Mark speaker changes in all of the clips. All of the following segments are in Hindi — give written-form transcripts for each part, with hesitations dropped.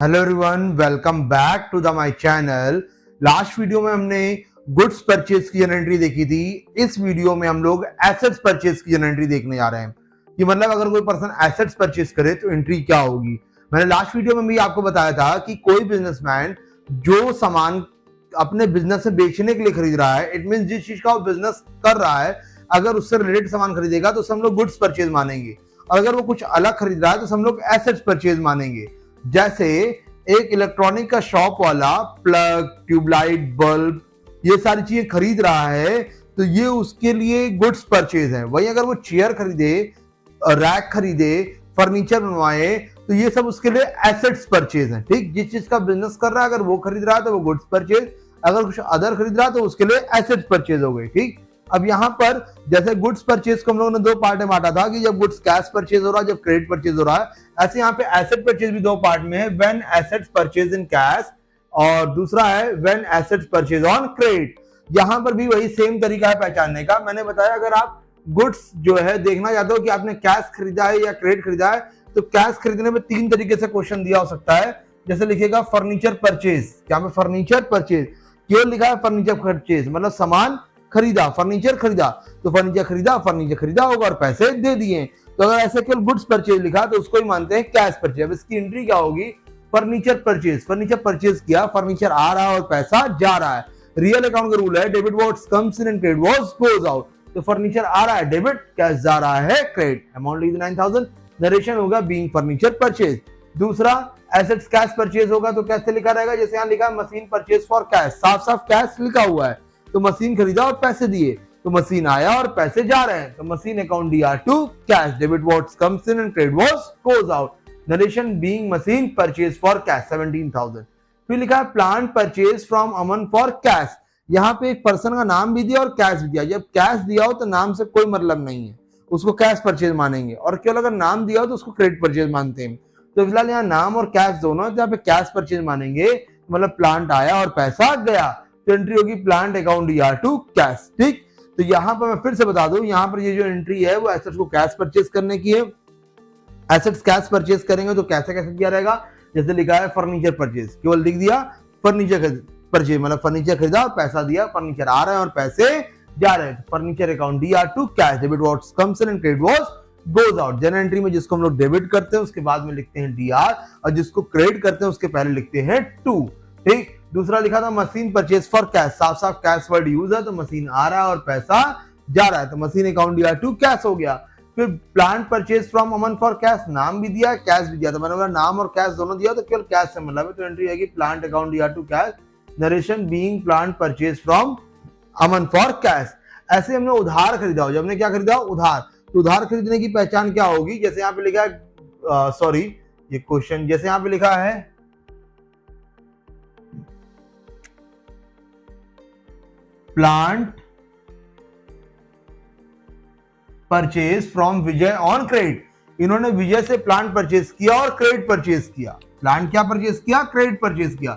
Speaker 1: Hello everyone, welcome back to the my channel. Last video में हमने गुड्स परचेज की जनरल एंट्री देखी थी। इस वीडियो में हम लोग एसेट्स परचेज की जनरल एंट्री देखने जा रहे हैं कि मतलब अगर कोई पर्सन एसेट्स परचेज करे तो एंट्री क्या होगी। मैंने लास्ट वीडियो में भी आपको बताया था कि कोई बिजनेसमैन जो सामान अपने बिजनेस से बेचने के लिए खरीद रहा है, इट मीन जिस चीज का वो बिजनेस कर रहा है, अगर उससे रिलेटेड सामान खरीदेगा तो हम लोग गुड्स परचेज मानेंगे, और अगर वो कुछ अलग खरीद रहा है तो हम लोग एसेट्स परचेज मानेंगे। जैसे एक इलेक्ट्रॉनिक का शॉप वाला प्लग, ट्यूबलाइट, बल्ब, ये सारी चीजें खरीद रहा है तो ये उसके लिए गुड्स परचेज है। वही अगर वो चेयर खरीदे, रैक खरीदे, फर्नीचर बनवाए तो ये सब उसके लिए एसेट्स परचेज है। ठीक, जिस चीज का बिजनेस कर रहा है अगर वो खरीद रहा है तो वो गुड्स परचेज, अगर कुछ अदर खरीद रहा है तो उसके लिए एसेट्स परचेज हो गई। ठीक, अब यहाँ पर जैसे गुड्स परचेज को हम लोगों ने दो पार्ट में बांटा था कि जब गुड्स कैश परचेज हो रहा है, जब क्रेडिट परचेज हो रहा है, ऐसे यहाँ पे एसेट परचेज भी दो पार्ट में है, when assets purchase in cash, और दूसरा है when assets purchase on credit. यहाँ पर भी वही सेम तरीका है पहचानने का। मैंने बताया अगर आप गुड्स जो है देखना चाहते हो कि आपने कैश खरीदा है या क्रेडिट खरीदा है, तो कैश खरीदने में तीन तरीके से क्वेश्चन दिया हो सकता है। जैसे लिखेगा फर्नीचर परचेज, यहाँ पे फर्नीचर परचेज केवल लिखा है फर्नीचर परचेज, मतलब सामान खरीदा, फर्नीचर खरीदा, तो फर्नीचर खरीदा होगा और पैसे दे दिए। तो अगर ऐसे केवल गुड्स परचेज लिखा तो उसको ही मानते हैं कैश परचेज। अब इसकी एंट्री क्या होगी? फर्नीचर परचेज किया, फर्नीचर आ रहा है और पैसा जा रहा है। रियल अकाउंट का रूल है debit what's comes in and credit what's goes out. तो फर्नीचर आ रहा है डेबिट, कैश जा रहा है क्रेडिट। अमाउंट लिख 9000, नरेशन होगा बीइंग फर्नीचर परचेज। दूसरा एसेट्स कैश परचेज होगा तो कैसे लिखा रहेगा? जैसे यहाँ लिखा है मशीन परचेज फॉर कैश, साफ साफ कैश लिखा हुआ है, तो मशीन खरीदा और पैसे दिए, तो मशीन आया और पैसे जा रहे हैं, तो machine account DR to cash, debit what's comes in and credit what's goes out. Narration being machine purchase for cash 17000। फिर लिखा है plant purchase from Aman for cash. यहाँ पे एक पर्सन का नाम भी दिया और कैश भी दिया। जब कैश दिया हो तो नाम से कोई मतलब नहीं है, उसको कैश परचेज मानेंगे, और केवल अगर नाम दिया हो तो उसको क्रेडिट परचेज मानते हैं। तो फिलहाल यहाँ नाम और कैश दोनों है, तो यहाँ पे कैश परचेज मानेंगे, मतलब प्लांट आया और पैसा गया, तो एंट्री होगी plant account DR to cash. ठीक, तो यहाँ पर मैं फिर से बता दूं, यहाँ पर ये जो एंट्री है वो एसेट्स को कैश परचेज करने की है। एसेट्स कैश परचेज करेंगे तो कैसे कैसे दिया रहेगा? जैसे लिखा है फर्नीचर परचेज, केवल लिख दिया फर्नीचर परचेज, मतलब फर्नीचर खरीदा और पैसा दिया, फर्नीचर आ रहा है और पैसे जा रहे हैं। Furniture account DR to cash, debit what's comes in and credit what's goes out. General entry में जिसको हम लोग डेबिट करते हैं उसके बाद में लिखते हैं DR, और जिसको क्रेडिट करते हैं उसके पहले लिखते हैं टू। ठीक, दूसरा लिखा था मशीन परचेज फॉर कैश, साफ साफ कैश वर्ड यूज है, तो मशीन आ रहा है और पैसा जा रहा है, तो machine account DR to cash हो गया। फिर plant purchase from Aman for cash, नाम भी दिया कैश भी दिया, तो मैंने नाम और कैश दोनों दिया तो केवल कैश से मतलब है, तो एंट्री आएगी plant account DR to cash, narration being plant purchase from Aman for cash. ऐसे हमने उधार खरीदा हो, जब हमने क्या खरीदा? उधार। तो उधार खरीदने की पहचान क्या होगी? जैसे यहाँ पे लिखा है, सॉरी ये क्वेश्चन, जैसे यहाँ पे लिखा है plant purchase from Vijay on credit, इन्होंने विजय से प्लांट परचेज किया और क्रेडिट परचेज किया। प्लांट क्या परचेज किया? क्रेडिट परचेज किया।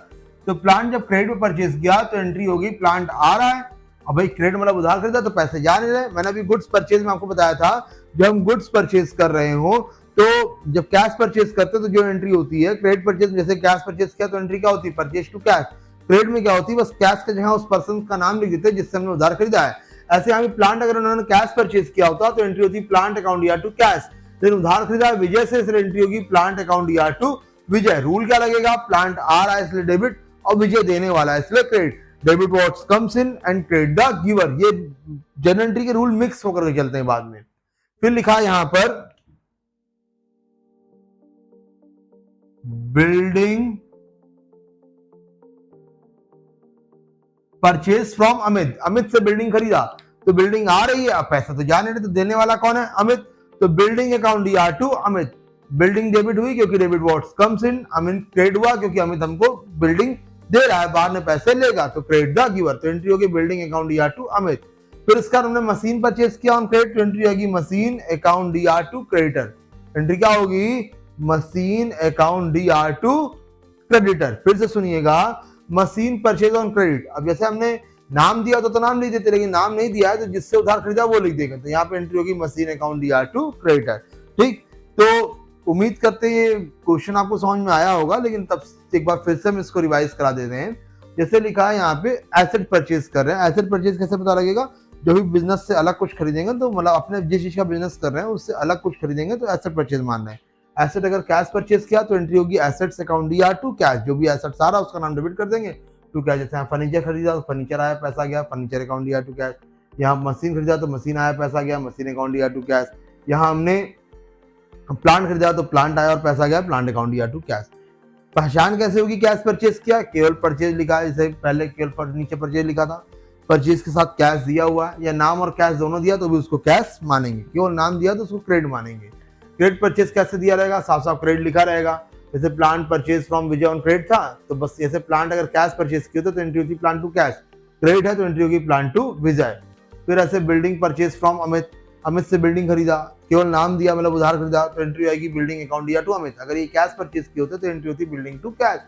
Speaker 1: तो प्लांट जब क्रेडिट पर परचेज किया तो एंट्री होगी प्लांट आ रहा है, अब भाई क्रेडिट मतलब उधार खरीदा तो पैसे जा नहीं रहे। मैंने अभी गुड्स परचेज में आपको बताया था, जब हम गुड्स परचेज कर रहे हो तो जब कैश परचेज करते तो जो एंट्री होती है क्रेडिट परचेज, जैसे कैश परचेज किया तो एंट्री क्या होती है? Purchase to cash. क्रेडिट में क्या होती है? बस कैश के जगह उस पर्सन का नाम लिख देते हैं जिससे हमने उधार खरीदा है। ऐसे यहाँ प्लांट अगर उन्होंने कैश परचेज किया होता तो एंट्री होती plant account DR to cash, लेकिन उधार खरीदा है विजय से, इसलिए एंट्री होगी plant account DR to Vijay. Rule क्या लगेगा? प्लांट आ रहा है इसलिए डेबिट, और विजय देने वाला है इसलिए credit. Debit what's comes in and credit the giver. ये जनरल एंट्री के रूल मिक्स होकर के चलते हैं बाद में। फिर लिखा है यहाँ पर building purchase from Amit, Amit से बिल्डिंग खरीदा तो बिल्डिंग आ रही है, अब पैसा तो जाने रहे, तो देने वाला कौन है? अमित। तो building account DR to Amit, building debit हुई क्योंकि debit what's comes in, Amit credit हुआ क्योंकि अमित हमको बिल्डिंग दे रहा है, बाद में पैसे लेगा, तो क्रेडिट द गिवर, तो एंट्री होगी building account DR to Amit. फिर इसका हमने मशीन परचेज किया ऑन क्रेडिट, तो एंट्री होगी machine account DR to creditor. Entry क्या होगी? Machine account DR to creditor. फिर से सुनिएगा, मशीन परचेज ऑन क्रेडिट। अब जैसे हमने नाम दिया तो नाम लिख देते, लेकिन नाम नहीं दिया है तो जिससे उधार खरीदा वो लिख देगा, तो यहाँ पे एंट्री होगी machine account DR to creditor. ठीक, तो उम्मीद करते हैं ये क्वेश्चन आपको समझ में आया होगा, लेकिन तब एक बार फिर से हम इसको रिवाइज करा देते हैं। जैसे लिखा है यहाँ पे एसेट परचेज कर रहे हैं। एसेट परचेज कैसे पता लगेगा? जो भी बिजनेस से अलग कुछ खरीदेंगे, तो मतलब अपने जिस चीज का बिजनेस कर रहे हैं उससे अलग कुछ खरीदेंगे तो एसेट परचेज मानना है। एसेट अगर कैश परचेज किया तो एंट्री होगी assets account DR to cash, जो भी एसेट्स आ रहा है उसका नाम डेबिट कर देंगे टू कैश। जैसे फर्नीचर खरीदा तो फर्नीचर आया, पैसा गया, furniture account DR to cash. यहाँ मशीन खरीदा तो मशीन आया, पैसा गया, machine account DR to cash. यहाँ हमने प्लांट खरीदा तो प्लांट आया और पैसा गया, plant account DR to cash. पहचान कैसे होगी कैश परचेज किया? केवल परचेज लिखा है, जैसे पहले केवल नीचे परचेज लिखा था, परचेज के साथ कैश दिया हुआ है या नाम और कैश दोनों दिया तो भी उसको कैश मानेंगे। केवल नाम दिया तो उसको क्रेडिट मानेंगे। क्रेडिट परचेज कैसे दिया रहेगा? साफ साफ क्रेडिट लिखा रहेगा। जैसे plant purchase from Vijay on credit था, तो बस जैसे प्लांट अगर कैश परचेज किया तो एंट्री होती प्लांट टू कैश, क्रेडिट है तो एंट्री होगी प्लांट टू विजय। फिर ऐसे building purchase from Amit, Amit से बिल्डिंग खरीदा, केवल नाम दिया मतलब उधार खरीदा तो एंट्री आएगी बिल्डिंग अकाउंट दिया टू अमित। अगर ये कैश परचेज किए होते तो एंट्री होती बिल्डिंग टू कैश,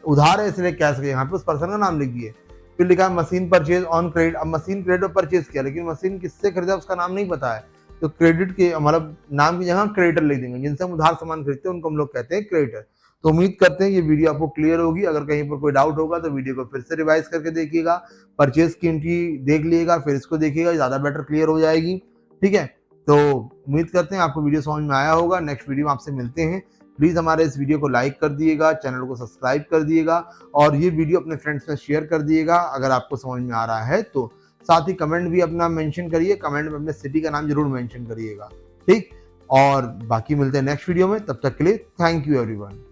Speaker 1: उधार है इसलिए कैश के यहाँ पे उस पर्सन का नाम लिख दिए। फिर लिखा है मशीन परचेज ऑन क्रेडिट। अब मशीन क्रेडिट पर परचेज किया, लेकिन मशीन किससे खरीदा उसका नाम नहीं पता है, तो क्रेडिट के मतलब नाम की जगह क्रेडिटर लिख देंगे। जिनसे हम उधार सामान खरीदते हैं उनको हम लोग कहते हैं क्रेडिटर। तो उम्मीद करते हैं ये वीडियो आपको क्लियर होगी। अगर कहीं पर कोई डाउट होगा तो वीडियो को फिर से रिवाइज करके देखिएगा, परचेज की एंट्री देख लीजिएगा, फिर इसको देखिएगा, ज्यादा बेटर क्लियर हो जाएगी। ठीक है, तो उम्मीद करते हैं आपको वीडियो समझ में आया होगा। नेक्स्ट वीडियो में आपसे मिलते हैं। प्लीज हमारे इस वीडियो को लाइक कर दिएगा, चैनल को सब्सक्राइब कर दिएगा और ये वीडियो अपने फ्रेंड्स में शेयर कर दिएगा अगर आपको समझ में आ रहा है तो। साथ ही कमेंट भी अपना मेंशन करिए, कमेंट में अपने सिटी का नाम जरूर मेंशन करिएगा। ठीक, और बाकी मिलते हैं नेक्स्ट वीडियो में, तब तक के लिए थैंक यू एवरीवन।